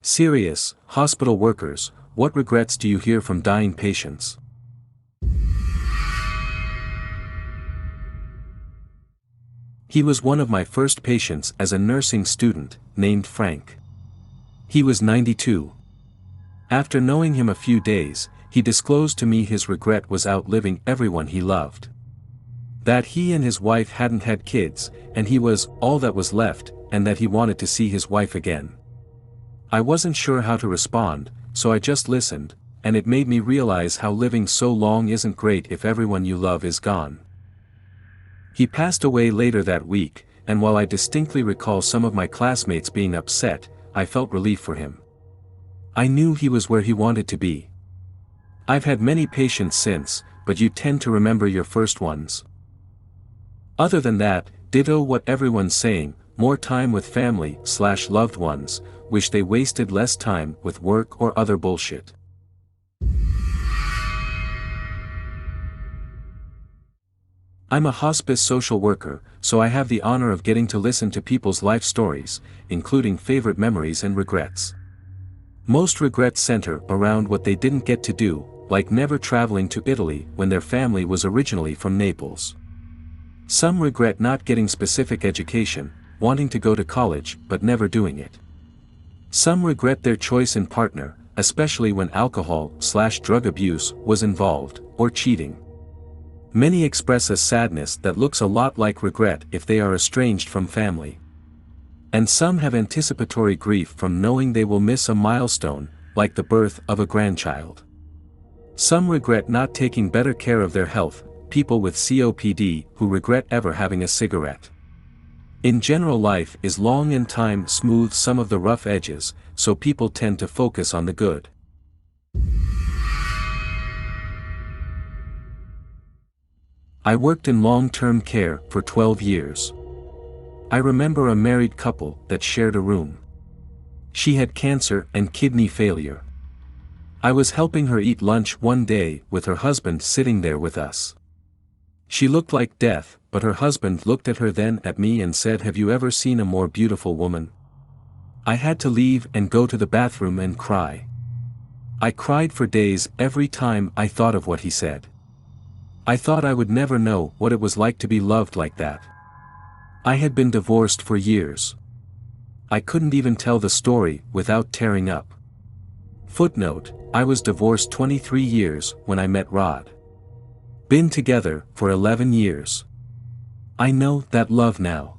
Serious, hospital workers, what regrets do you hear from dying patients? He was one of my first patients as a nursing student, named Frank. He was 92. After knowing him a few days, he disclosed to me his regret was outliving everyone he loved. That he and his wife hadn't had kids, and he was all that was left, and that he wanted to see his wife again. I wasn't sure how to respond, so I just listened, and it made me realize how living so long isn't great if everyone you love is gone. He passed away later that week, and while I distinctly recall some of my classmates being upset, I felt relief for him. I knew he was where he wanted to be. I've had many patients since, but you tend to remember your first ones. Other than that, ditto what everyone's saying, more time with family/loved ones, wish they wasted less time with work or other bullshit. I'm a hospice social worker, so I have the honor of getting to listen to people's life stories, including favorite memories and regrets. Most regrets center around what they didn't get to do, like never traveling to Italy when their family was originally from Naples. Some regret not getting specific education, wanting to go to college but never doing it. Some regret their choice in partner, especially when alcohol/drug abuse was involved, or cheating. Many express a sadness that looks a lot like regret if they are estranged from family. And some have anticipatory grief from knowing they will miss a milestone, like the birth of a grandchild. Some regret not taking better care of their health, people with COPD who regret ever having a cigarette. In general, life is long and time smooths some of the rough edges, so people tend to focus on the good. I worked in long-term care for 12 years. I remember a married couple that shared a room. She had cancer and kidney failure. I was helping her eat lunch one day with her husband sitting there with us. She looked like death, but her husband looked at her, then at me, and said, "Have you ever seen a more beautiful woman?" I had to leave and go to the bathroom and cry. I cried for days every time I thought of what he said. I thought I would never know what it was like to be loved like that. I had been divorced for years. I couldn't even tell the story without tearing up. Footnote: I was divorced 23 years when I met Rod. Been together for 11 years. I know that love now.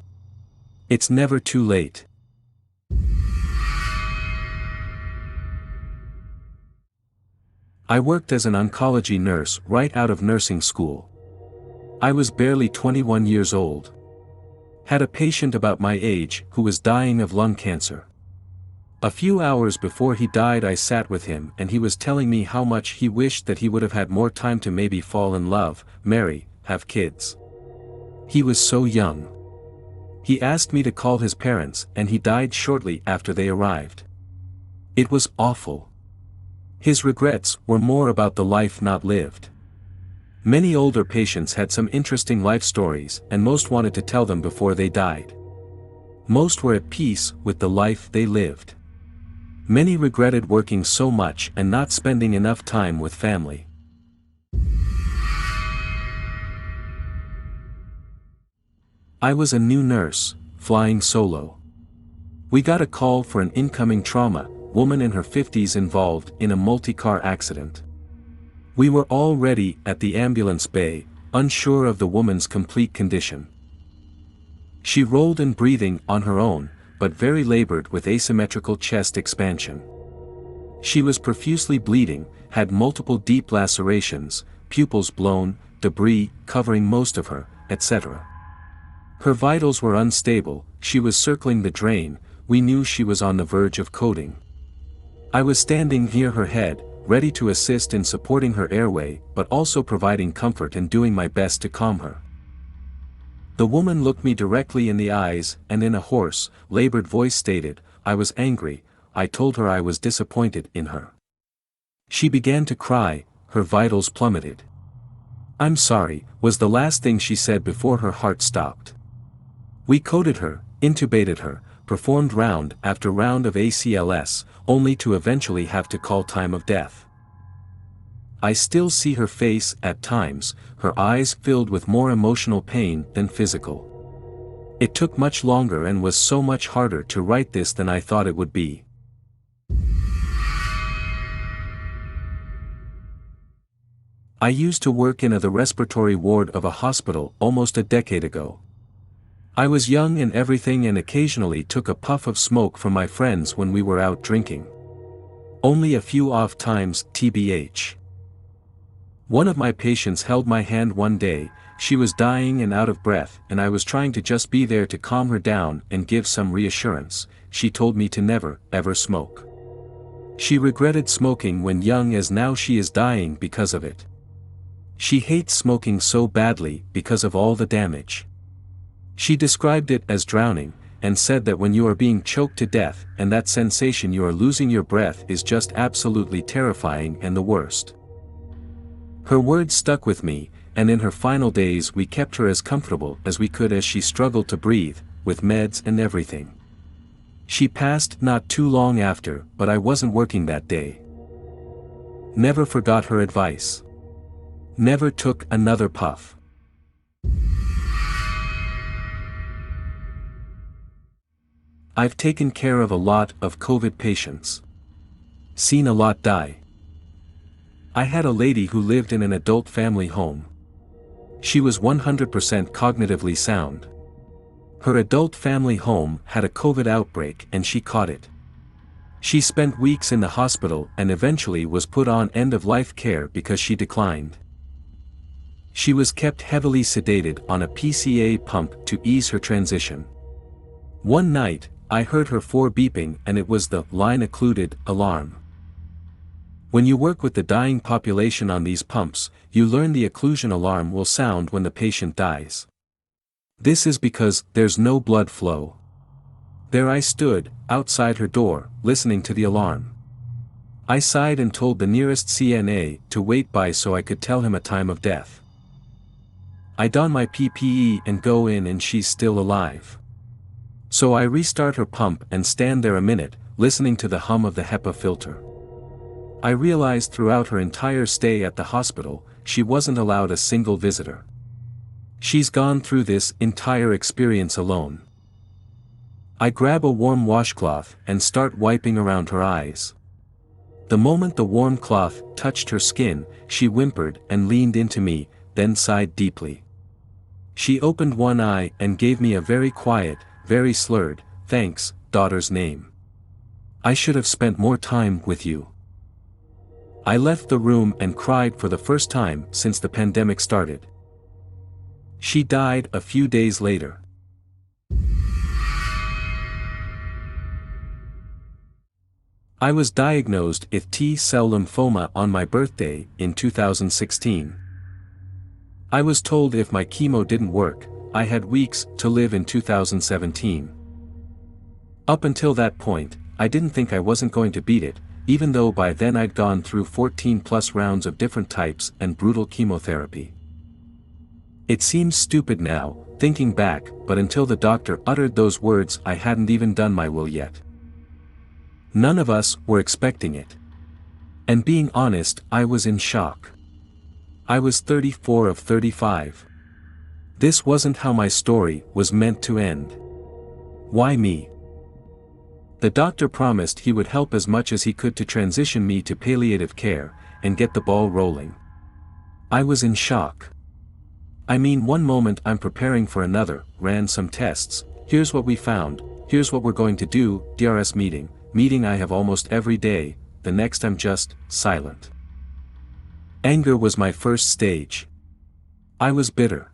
It's never too late. I worked as an oncology nurse right out of nursing school. I was barely 21 years old. Had a patient about my age who was dying of lung cancer. A few hours before he died, I sat with him and he was telling me how much he wished that he would have had more time to maybe fall in love, marry, have kids. He was so young. He asked me to call his parents, and he died shortly after they arrived. It was awful. His regrets were more about the life not lived. Many older patients had some interesting life stories, and most wanted to tell them before they died. Most were at peace with the life they lived. Many regretted working so much and not spending enough time with family. I was a new nurse, flying solo. We got a call for an incoming trauma woman in her 50s involved in a multi-car accident. We were all ready at the ambulance bay, unsure of the woman's complete condition. She rolled and breathing on her own, but very labored with asymmetrical chest expansion. She was profusely bleeding, had multiple deep lacerations, pupils blown, debris covering most of her, etc. Her vitals were unstable, she was circling the drain, we knew she was on the verge of coding. I was standing near her head, ready to assist in supporting her airway, but also providing comfort and doing my best to calm her. The woman looked me directly in the eyes and in a hoarse, labored voice stated, "I was angry, I told her I was disappointed in her." She began to cry, her vitals plummeted. "I'm sorry," was the last thing she said before her heart stopped. We coded her, intubated her, performed round after round of ACLS, only to eventually have to call time of death. I still see her face at times, her eyes filled with more emotional pain than physical. It took much longer and was so much harder to write this than I thought it would be. I used to work in the respiratory ward of a hospital almost a decade ago. I was young and everything and occasionally took a puff of smoke from my friends when we were out drinking. Only a few off times, tbh. One of my patients held my hand one day. She was dying and out of breath, and I was trying to just be there to calm her down and give some reassurance. She told me to never, ever smoke. She regretted smoking when young, as now she is dying because of it. She hates smoking so badly because of all the damage. She described it as drowning, and said that when you are being choked to death and that sensation you are losing your breath is just absolutely terrifying and the worst. Her words stuck with me, and in her final days we kept her as comfortable as we could as she struggled to breathe, with meds and everything. She passed not too long after, but I wasn't working that day. Never forgot her advice. Never took another puff. I've taken care of a lot of COVID patients. Seen a lot die. I had a lady who lived in an adult family home. She was 100% cognitively sound. Her adult family home had a COVID outbreak and she caught it. She spent weeks in the hospital and eventually was put on end-of-life care because she declined. She was kept heavily sedated on a PCA pump to ease her transition. One night, I heard her phone beeping and it was the line occluded alarm. When you work with the dying population on these pumps, you learn the occlusion alarm will sound when the patient dies. This is because there's no blood flow. There I stood, outside her door, listening to the alarm. I sighed and told the nearest CNA to wait by so I could tell him a time of death. I don my PPE and go in and she's still alive. So I restart her pump and stand there a minute, listening to the hum of the HEPA filter. I realized throughout her entire stay at the hospital, she wasn't allowed a single visitor. She's gone through this entire experience alone. I grab a warm washcloth and start wiping around her eyes. The moment the warm cloth touched her skin, she whimpered and leaned into me, then sighed deeply. She opened one eye and gave me a very quiet, very slurred, "Thanks, daughter's name. I should have spent more time with you." I left the room and cried for the first time since the pandemic started. She died a few days later. I was diagnosed with T-cell lymphoma on my birthday in 2016. I was told if my chemo didn't work, I had weeks to live in 2017. Up until that point, I didn't think I wasn't going to beat it, even though by then I'd gone through 14+ rounds of different types and brutal chemotherapy. It seems stupid now, thinking back, but until the doctor uttered those words I hadn't even done my will yet. None of us were expecting it. And being honest, I was in shock. I was 34 of 35. This wasn't how my story was meant to end. Why me? The doctor promised he would help as much as he could to transition me to palliative care, and get the ball rolling. I was in shock. I mean, one moment I'm preparing for another, ran some tests, here's what we found, here's what we're going to do, DRS meeting I have almost every day, the next I'm just silent. Anger was my first stage. I was bitter.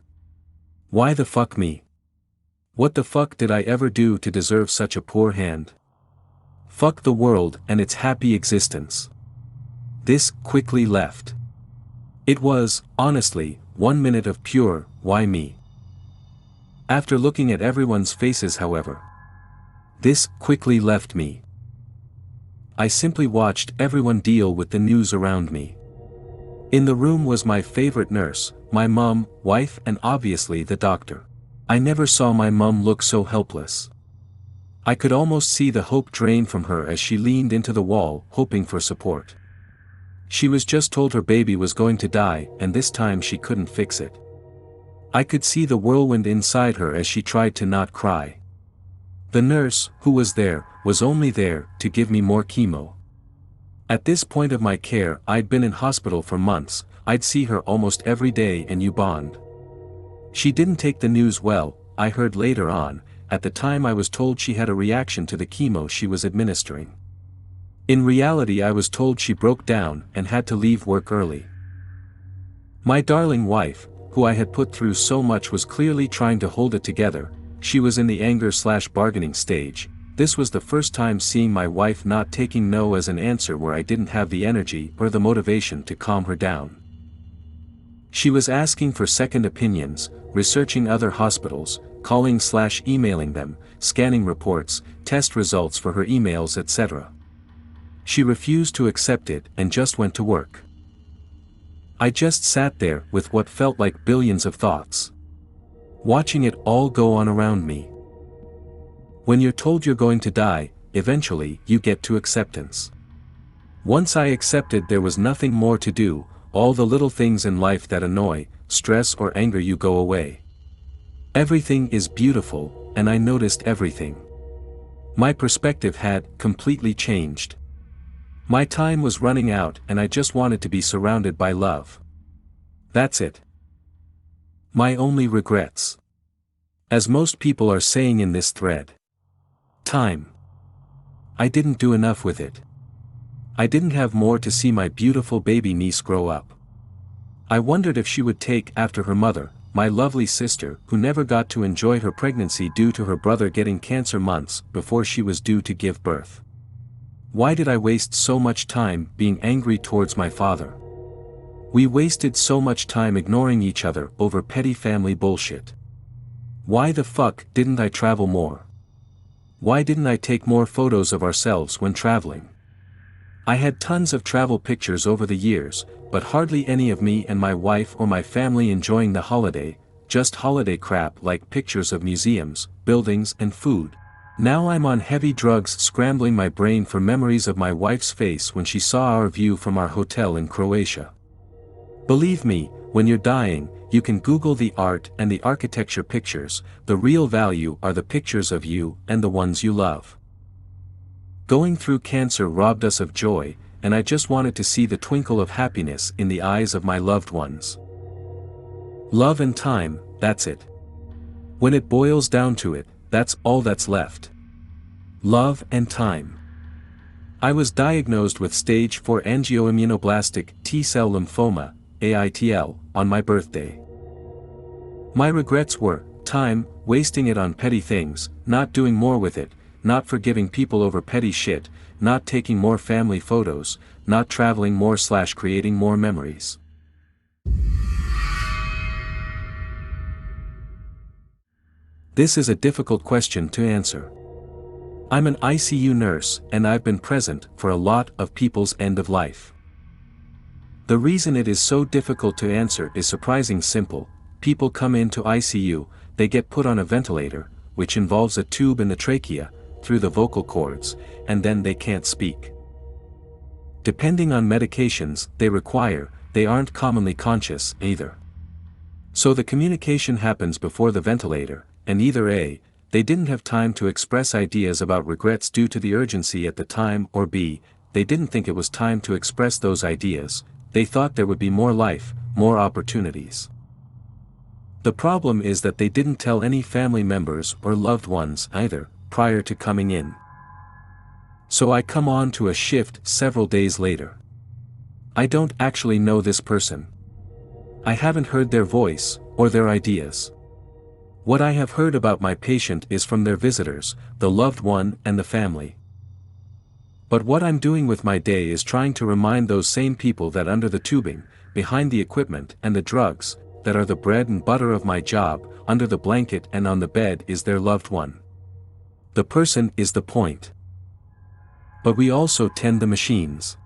Why the fuck me? What the fuck did I ever do to deserve such a poor hand? Fuck the world and its happy existence. This quickly left. It was, honestly, 1 minute of pure, why me? After looking at everyone's faces, however, this quickly left me. I simply watched everyone deal with the news around me. In the room was my favorite nurse, my mom, wife, and obviously the doctor. I never saw my mom look so helpless. I could almost see the hope drain from her as she leaned into the wall, hoping for support. She was just told her baby was going to die, and this time she couldn't fix it. I could see the whirlwind inside her as she tried to not cry. The nurse, who was there, was only there to give me more chemo. At this point of my care, I'd been in hospital for months. I'd see her almost every day and you bond. She didn't take the news well, I heard later on. At the time I was told she had a reaction to the chemo she was administering. In reality I was told she broke down and had to leave work early. My darling wife, who I had put through so much, was clearly trying to hold it together. She was in the anger/bargaining stage. This was the first time seeing my wife not taking no as an answer where I didn't have the energy or the motivation to calm her down. She was asking for second opinions, researching other hospitals, calling/emailing them, scanning reports, test results for her emails, etc. She refused to accept it and just went to work. I just sat there with what felt like billions of thoughts, watching it all go on around me. When you're told you're going to die, eventually you get to acceptance. Once I accepted there was nothing more to do, all the little things in life that annoy, stress or anger you go away. Everything is beautiful, and I noticed everything. My perspective had completely changed. My time was running out and I just wanted to be surrounded by love. That's it. My only regrets. As most people are saying in this thread. Time. I didn't do enough with it. I didn't have more to see my beautiful baby niece grow up. I wondered if she would take after her mother, my lovely sister, who never got to enjoy her pregnancy due to her brother getting cancer months before she was due to give birth. Why did I waste so much time being angry towards my father? We wasted so much time ignoring each other over petty family bullshit. Why the fuck didn't I travel more? Why didn't I take more photos of ourselves when traveling? I had tons of travel pictures over the years, but hardly any of me and my wife or my family enjoying the holiday, just holiday crap like pictures of museums, buildings and food. Now I'm on heavy drugs scrambling my brain for memories of my wife's face when she saw our view from our hotel in Croatia. Believe me, when you're dying, you can Google the art and the architecture pictures. The real value are the pictures of you and the ones you love. Going through cancer robbed us of joy, and I just wanted to see the twinkle of happiness in the eyes of my loved ones. Love and time, that's it. When it boils down to it, that's all that's left. Love and time. I was diagnosed with stage 4 angioimmunoblastic T-cell lymphoma, AITL, on my birthday. My regrets were, time, wasting it on petty things, not doing more with it, not forgiving people over petty shit, not taking more family photos, not traveling more/creating more memories. This is a difficult question to answer. I'm an ICU nurse and I've been present for a lot of people's end of life. The reason it is so difficult to answer is surprisingly simple. People come into ICU, they get put on a ventilator, which involves a tube in the trachea, through the vocal cords, and then they can't speak. Depending on medications they require, they aren't commonly conscious either. So the communication happens before the ventilator, and either A, they didn't have time to express ideas about regrets due to the urgency at the time, or B, they didn't think it was time to express those ideas, they thought there would be more life, more opportunities. The problem is that they didn't tell any family members or loved ones either, prior to coming in. So I come on to a shift several days later. I don't actually know this person. I haven't heard their voice, or their ideas. What I have heard about my patient is from their visitors, the loved one and the family. But what I'm doing with my day is trying to remind those same people that under the tubing, behind the equipment and the drugs, that are the bread and butter of my job, under the blanket and on the bed is their loved one. The person is the point. But we also tend the machines.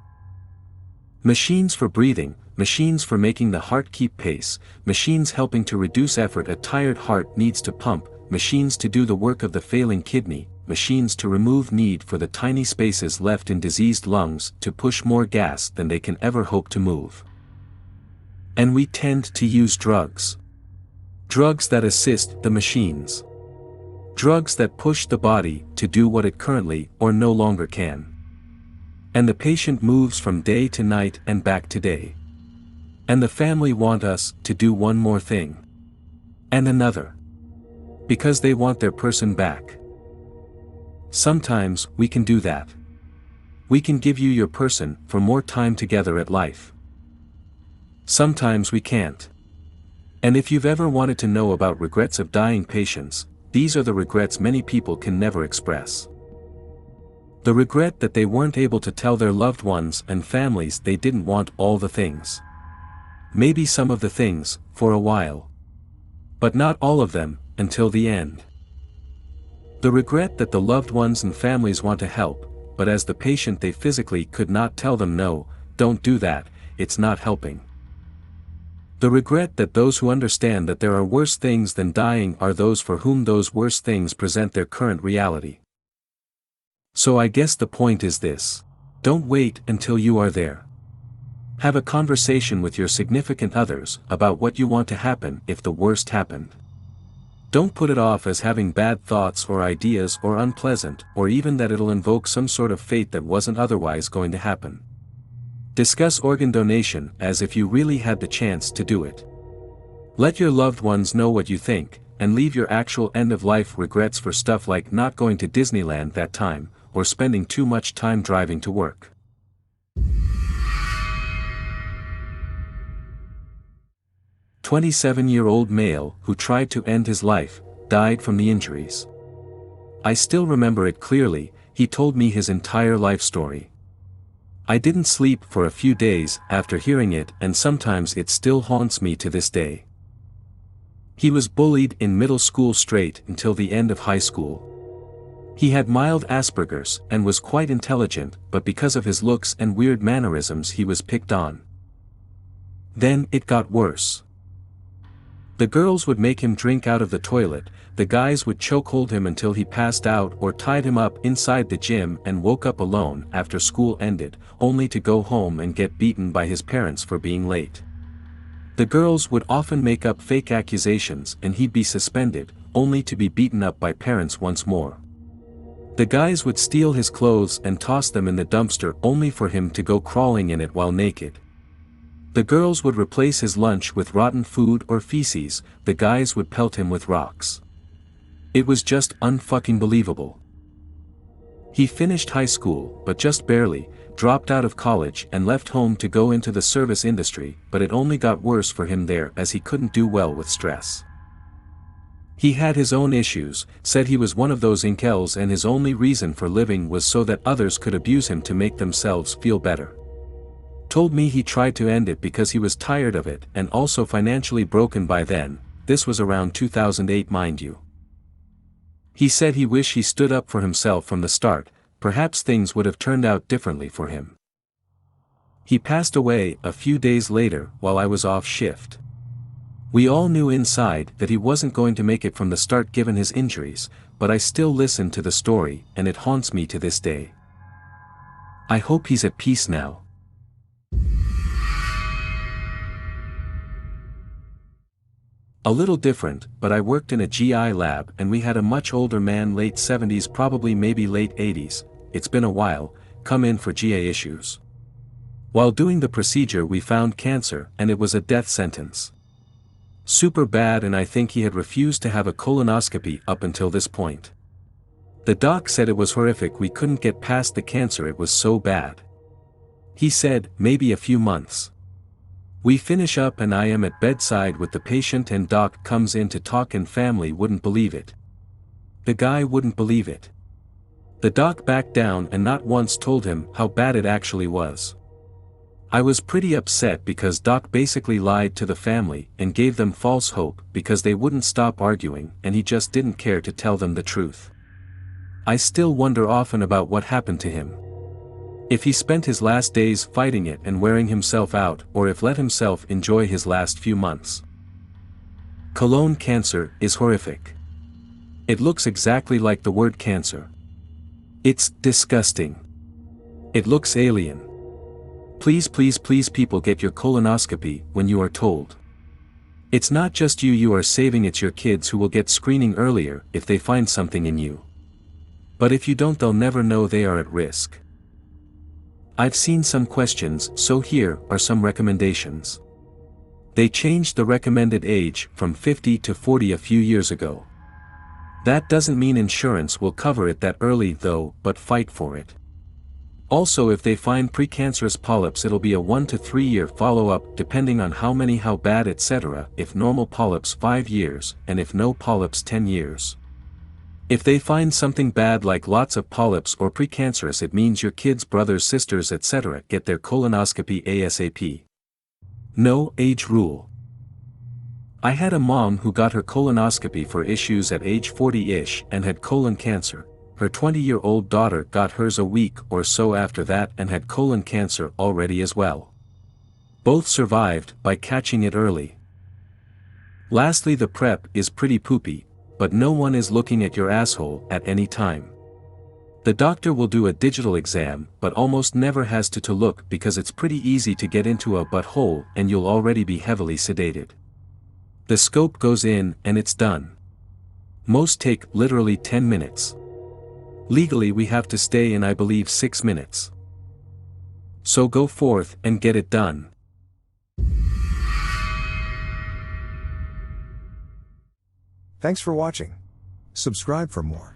Machines for breathing, machines for making the heart keep pace, machines helping to reduce effort a tired heart needs to pump, machines to do the work of the failing kidney, machines to remove need for the tiny spaces left in diseased lungs to push more gas than they can ever hope to move. And we tend to use drugs. Drugs that assist the machines. Drugs that push the body to do what it currently or no longer can. And the patient moves from day to night and back to day. And the family want us to do one more thing. And another. Because they want their person back. Sometimes we can do that. We can give you your person for more time together at life. Sometimes we can't. And if you've ever wanted to know about regrets of dying patients, these are the regrets many people can never express. The regret that they weren't able to tell their loved ones and families they didn't want all the things. Maybe some of the things, for a while. But not all of them, until the end. The regret that the loved ones and families want to help, but as the patient they physically could not tell them no, don't do that, it's not helping. The regret that those who understand that there are worse things than dying are those for whom those worse things present their current reality. So I guess the point is this. Don't wait until you are there. Have a conversation with your significant others about what you want to happen if the worst happened. Don't put it off as having bad thoughts or ideas or unpleasant or even that it'll invoke some sort of fate that wasn't otherwise going to happen. Discuss organ donation as if you really had the chance to do it. Let your loved ones know what you think, and leave your actual end-of-life regrets for stuff like not going to Disneyland that time, or spending too much time driving to work. "27-year-old male who tried to end his life, died from the injuries." I still remember it clearly. He told me his entire life story. I didn't sleep for a few days after hearing it, and sometimes it still haunts me to this day. He was bullied in middle school straight until the end of high school. He had mild Asperger's and was quite intelligent, but because of his looks and weird mannerisms he was picked on. Then it got worse. The girls would make him drink out of the toilet, the guys would chokehold him until he passed out or tied him up inside the gym and woke up alone after school ended, only to go home and get beaten by his parents for being late. The girls would often make up fake accusations and he'd be suspended, only to be beaten up by parents once more. The guys would steal his clothes and toss them in the dumpster only for him to go crawling in it while naked. The girls would replace his lunch with rotten food or feces, the guys would pelt him with rocks. It was just unfucking believable. He finished high school, but just barely, dropped out of college and left home to go into the service industry, but it only got worse for him there as he couldn't do well with stress. He had his own issues, said he was one of those incels and his only reason for living was so that others could abuse him to make themselves feel better. Told me he tried to end it because he was tired of it and also financially broken by then. This was around 2008, mind you. He said he wished he stood up for himself from the start, perhaps things would have turned out differently for him. He passed away a few days later while I was off shift. We all knew inside that he wasn't going to make it from the start given his injuries, but I still listen to the story and it haunts me to this day. I hope he's at peace now. A little different, but I worked in a GI lab and we had a much older man, late 70s, probably maybe late 80s, it's been a while, come in for GI issues. While doing the procedure we found cancer and it was a death sentence. Super bad, and I think he had refused to have a colonoscopy up until this point. The doc said it was horrific, we couldn't get past the cancer, it was so bad. He said, maybe a few months. We finish up and I am at bedside with the patient and doc comes in to talk and family wouldn't believe it. The guy wouldn't believe it. The doc backed down and not once told him how bad it actually was. I was pretty upset because doc basically lied to the family and gave them false hope because they wouldn't stop arguing and he just didn't care to tell them the truth. I still wonder often about what happened to him. If he spent his last days fighting it and wearing himself out, or if let himself enjoy his last few months. Colon cancer is horrific. It looks exactly like the word cancer, It's disgusting. It looks alien. Please please please people get your colonoscopy when you are told. It's not just you are saving, it's your kids who will get screening earlier if they find something in you. But if you don't, they'll never know they are at risk. I've seen some questions, so here are some recommendations. They changed the recommended age from 50 to 40 a few years ago. That doesn't mean insurance will cover it that early though, but fight for it. Also, if they find precancerous polyps, it'll be a 1 to 3 year follow-up depending on how many, how bad, etc. If normal polyps 5 years, and if no polyps 10 years. If they find something bad like lots of polyps or precancerous, it means your kids, brothers, sisters, etc. get their colonoscopy ASAP. No age rule. I had a mom who got her colonoscopy for issues at age 40-ish and had colon cancer. Her 20-year-old daughter got hers a week or so after that and had colon cancer already as well. Both survived by catching it early. Lastly, the prep is pretty poopy, but no one is looking at your asshole at any time. The doctor will do a digital exam but almost never has to look because it's pretty easy to get into a butthole and you'll already be heavily sedated. The scope goes in and it's done. Most take literally 10 minutes. Legally we have to stay in, I believe, 6 minutes. So go forth and get it done. Thanks for watching. Subscribe for more.